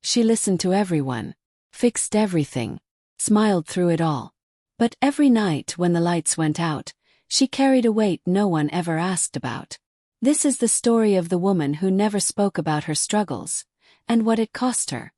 She listened to everyone, fixed everything, smiled through it all. But every night when the lights went out, she carried a weight no one ever asked about. This is the story of the woman who never spoke about her struggles, and what it cost her.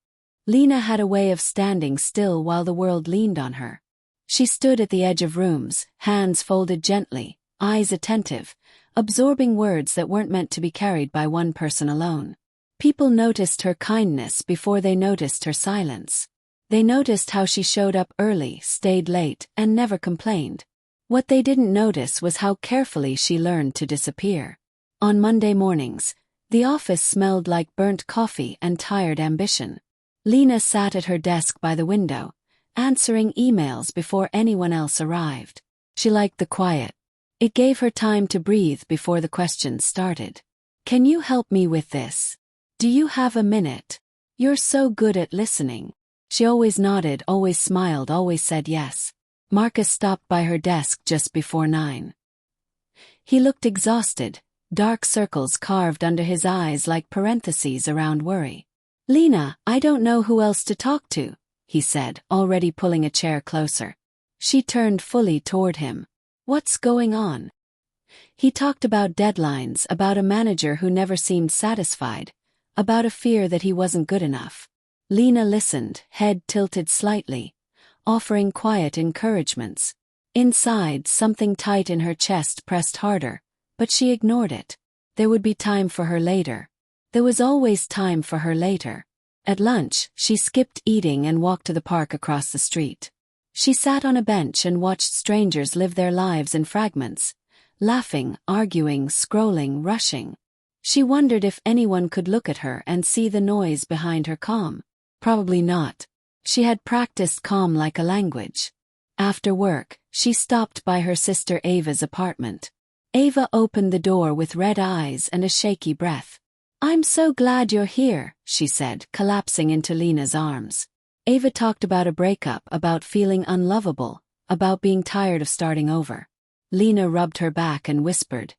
Lena had a way of standing still while the world leaned on her. She stood at the edge of rooms, hands folded gently, eyes attentive, absorbing words that weren't meant to be carried by one person alone. People noticed her kindness before they noticed her silence. They noticed how she showed up early, stayed late, and never complained. What they didn't notice was how carefully she learned to disappear. On Monday mornings, the office smelled like burnt coffee and tired ambition. Lena sat at her desk by the window, answering emails before anyone else arrived. She liked the quiet. It gave her time to breathe before the questions started. "Can you help me with this? Do you have a minute? You're so good at listening." She always nodded, always smiled, always said yes. Marcus stopped by her desk just before 9. He looked exhausted, dark circles carved under his eyes like parentheses around worry. "Lena, I don't know who else to talk to," he said, already pulling a chair closer. She turned fully toward him. "What's going on?" He talked about deadlines, about a manager who never seemed satisfied, about a fear that he wasn't good enough. Lena listened, head tilted slightly, offering quiet encouragements. Inside, something tight in her chest pressed harder, but she ignored it. There would be time for her later. There was always time for her later. At lunch, she skipped eating and walked to the park across the street. She sat on a bench and watched strangers live their lives in fragments, laughing, arguing, scrolling, rushing. She wondered if anyone could look at her and see the noise behind her calm. Probably not. She had practiced calm like a language. After work, she stopped by her sister Ava's apartment. Ava opened the door with red eyes and a shaky breath. "I'm so glad you're here," she said, collapsing into Lena's arms. Ava talked about a breakup, about feeling unlovable, about being tired of starting over. Lena rubbed her back and whispered,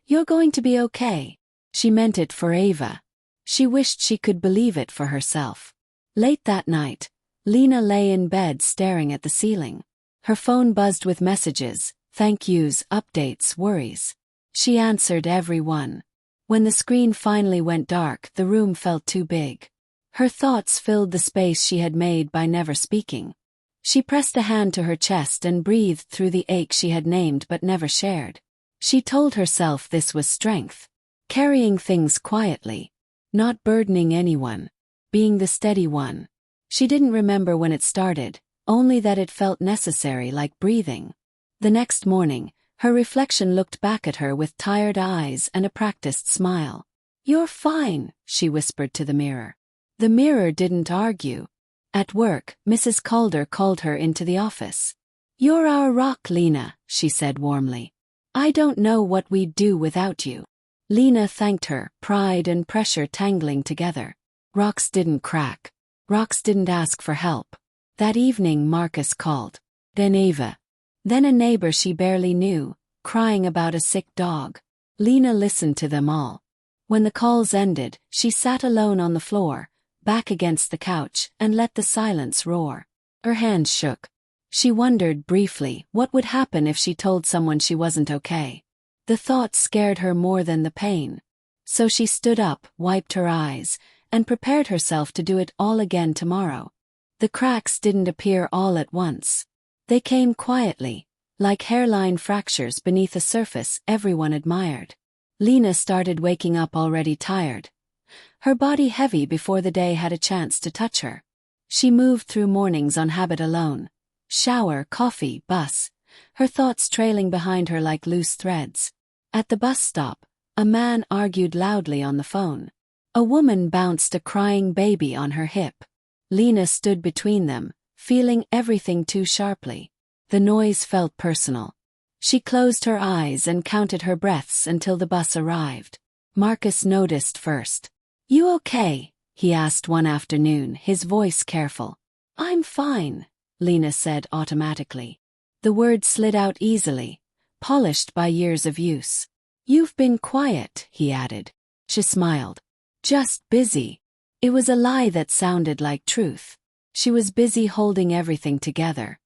"You're going to be okay." She meant it for Ava. She wished she could believe it for herself. Late that night, Lena lay in bed staring at the ceiling. Her phone buzzed with messages, thank yous, updates, worries. She answered every one. When the screen finally went dark, the room felt too big. Her thoughts filled the space she had made by never speaking. She pressed a hand to her chest and breathed through the ache she had named but never shared. She told herself this was strength. Carrying things quietly. Not burdening anyone. Being the steady one. She didn't remember when it started, only that it felt necessary, like breathing. The next morning, her reflection looked back at her with tired eyes and a practiced smile. "You're fine," she whispered to the mirror. The mirror didn't argue. At work, Mrs. Calder called her into the office. "You're our rock, Lena," she said warmly. "I don't know what we'd do without you." Lena thanked her, pride and pressure tangling together. Rocks didn't crack. Rocks didn't ask for help. That evening Marcus called. Then Ava. Then a neighbor she barely knew, crying about a sick dog. Lena listened to them all. When the calls ended, she sat alone on the floor, back against the couch, and let the silence roar. Her hands shook. She wondered briefly what would happen if she told someone she wasn't okay. The thought scared her more than the pain. So she stood up, wiped her eyes, and prepared herself to do it all again tomorrow. The cracks didn't appear all at once. They came quietly, like hairline fractures beneath a surface everyone admired. Lena started waking up already tired. Her body heavy before the day had a chance to touch her. She moved through mornings on habit alone. Shower, coffee, bus. Her thoughts trailing behind her like loose threads. At the bus stop, a man argued loudly on the phone. A woman bounced a crying baby on her hip. Lena stood between them, feeling everything too sharply. The noise felt personal. She closed her eyes and counted her breaths until the bus arrived. Marcus noticed first. "You okay?" he asked one afternoon, his voice careful. "I'm fine," Lena said automatically. The words slid out easily, polished by years of use. "You've been quiet," he added. She smiled. "Just busy." It was a lie that sounded like truth. She was busy holding everything together.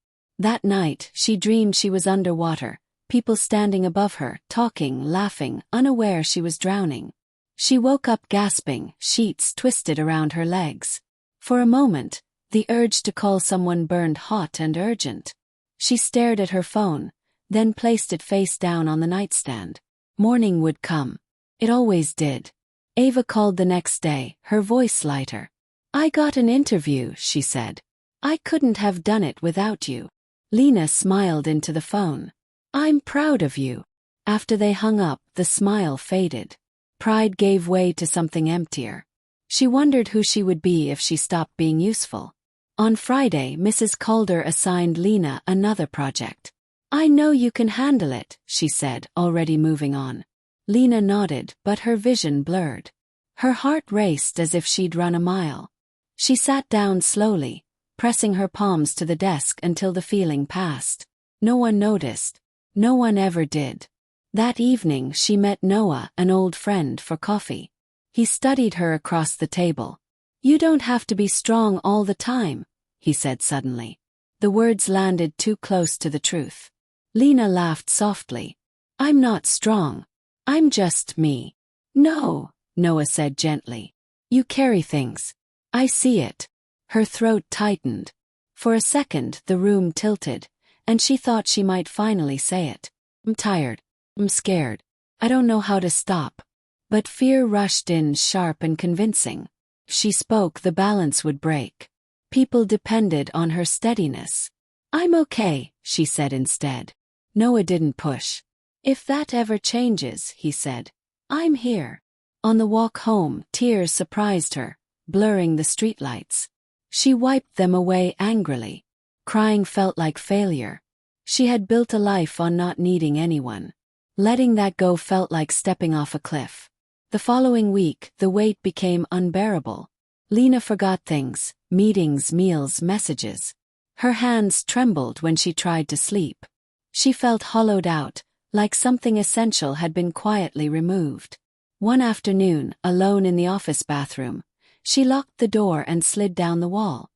That night, she dreamed she was underwater, people standing above her, talking, laughing, unaware she was drowning. She woke up gasping, sheets twisted around her legs. For a moment, the urge to call someone burned hot and urgent. She stared at her phone, then placed it face down on the nightstand. Morning would come. It always did. Ava called the next day, her voice lighter. "I got an interview," she said. "I couldn't have done it without you." Lena smiled into the phone. "I'm proud of you." After they hung up, the smile faded. Pride gave way to something emptier. She wondered who she would be if she stopped being useful. On Friday, Mrs. Calder assigned Lena another project. "I know you can handle it," she said, already moving on. Lena nodded, but her vision blurred. Her heart raced as if she'd run a mile. She sat down slowly, pressing her palms to the desk until the feeling passed. No one noticed. No one ever did. That evening she met Noah, an old friend, for coffee. He studied her across the table. "You don't have to be strong all the time," he said suddenly. The words landed too close to the truth. Lena laughed softly. "I'm not strong. I'm just me." "No," Noah said gently. "You carry things. I see it." Her throat tightened. For a second the room tilted, and she thought she might finally say it. "I'm tired. I'm scared. I don't know how to stop." But fear rushed in sharp and convincing. If she spoke, the balance would break. People depended on her steadiness. "I'm okay," she said instead. Noah didn't push. "If that ever changes," he said, "I'm here." On the walk home, tears surprised her, blurring the streetlights. She wiped them away angrily. Crying felt like failure. She had built a life on not needing anyone. Letting that go felt like stepping off a cliff. The following week, the weight became unbearable. Lena forgot things: meetings, meals, messages. Her hands trembled when she tried to sleep. She felt hollowed out, like something essential had been quietly removed. One afternoon, alone in the office bathroom, she locked the door and slid down the wall.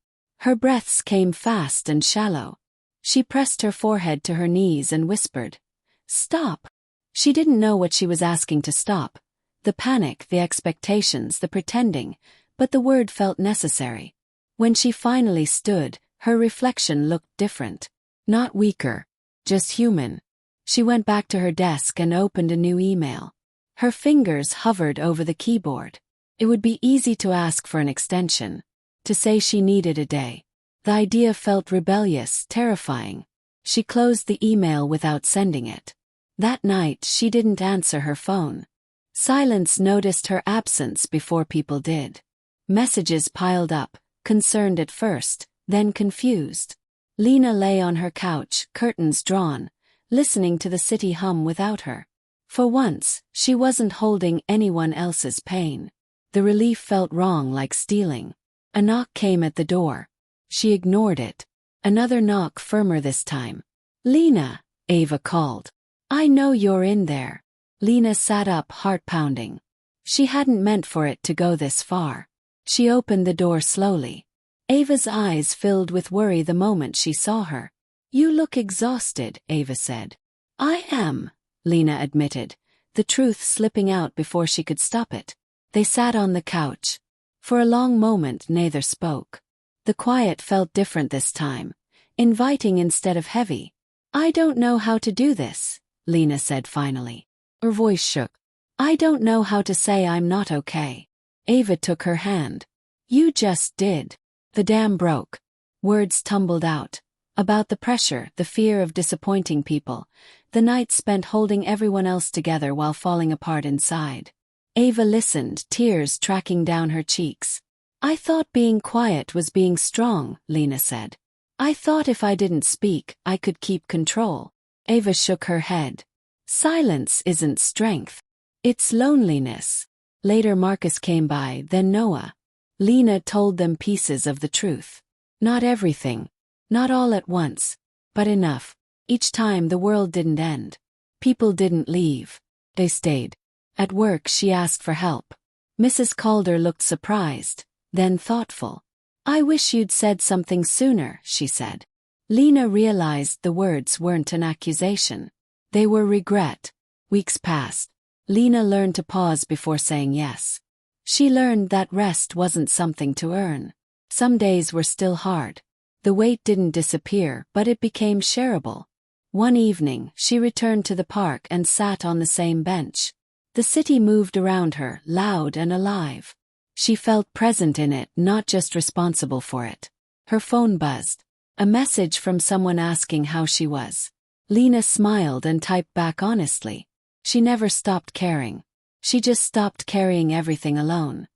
Her breaths came fast and shallow. She pressed her forehead to her knees and whispered, "Stop." She didn't know what she was asking to stop. The panic, the expectations, the pretending, but the word felt necessary. When she finally stood, her reflection looked different. Not weaker, just human. She went back to her desk and opened a new email. Her fingers hovered over the keyboard. It would be easy to ask for an extension, to say she needed a day. The idea felt rebellious, terrifying. She closed the email without sending it. That night she didn't answer her phone. Silence noticed her absence before people did. Messages piled up, concerned at first, then confused. Lena lay on her couch, curtains drawn, listening to the city hum without her. For once, she wasn't holding anyone else's pain. The relief felt wrong, like stealing. A knock came at the door. She ignored it. Another knock, firmer this time. "Lena," Ava called. "I know you're in there." Lena sat up, heart pounding. She hadn't meant for it to go this far. She opened the door slowly. Ava's eyes filled with worry the moment she saw her. "You look exhausted," Ava said. "I am," Lena admitted, the truth slipping out before she could stop it. They sat on the couch. For a long moment neither spoke. The quiet felt different this time, inviting instead of heavy. "I don't know how to do this," Lena said finally. Her voice shook. "I don't know how to say I'm not okay." Ava took her hand. "You just did." The dam broke. Words tumbled out. About the pressure, the fear of disappointing people, the nights spent holding everyone else together while falling apart inside. Ava listened, tears tracking down her cheeks. "I thought being quiet was being strong," Lena said. "I thought if I didn't speak, I could keep control." Ava shook her head. "Silence isn't strength. It's loneliness." Later Marcus came by, then Noah. Lena told them pieces of the truth. Not everything. Not all at once. But enough. Each time the world didn't end. People didn't leave. They stayed. At work she asked for help. Mrs. Calder looked surprised. then thoughtful. "I wish you'd said something sooner," she said. Lena realized the words weren't an accusation. They were regret. Weeks passed. Lena learned to pause before saying yes. She learned that rest wasn't something to earn. Some days were still hard. The weight didn't disappear, but it became shareable. One evening, she returned to the park and sat on the same bench. The city moved around her, loud and alive. She felt present in it, not just responsible for it. Her phone buzzed. A message from someone asking how she was. Lena smiled and typed back honestly. She never stopped caring. She just stopped carrying everything alone.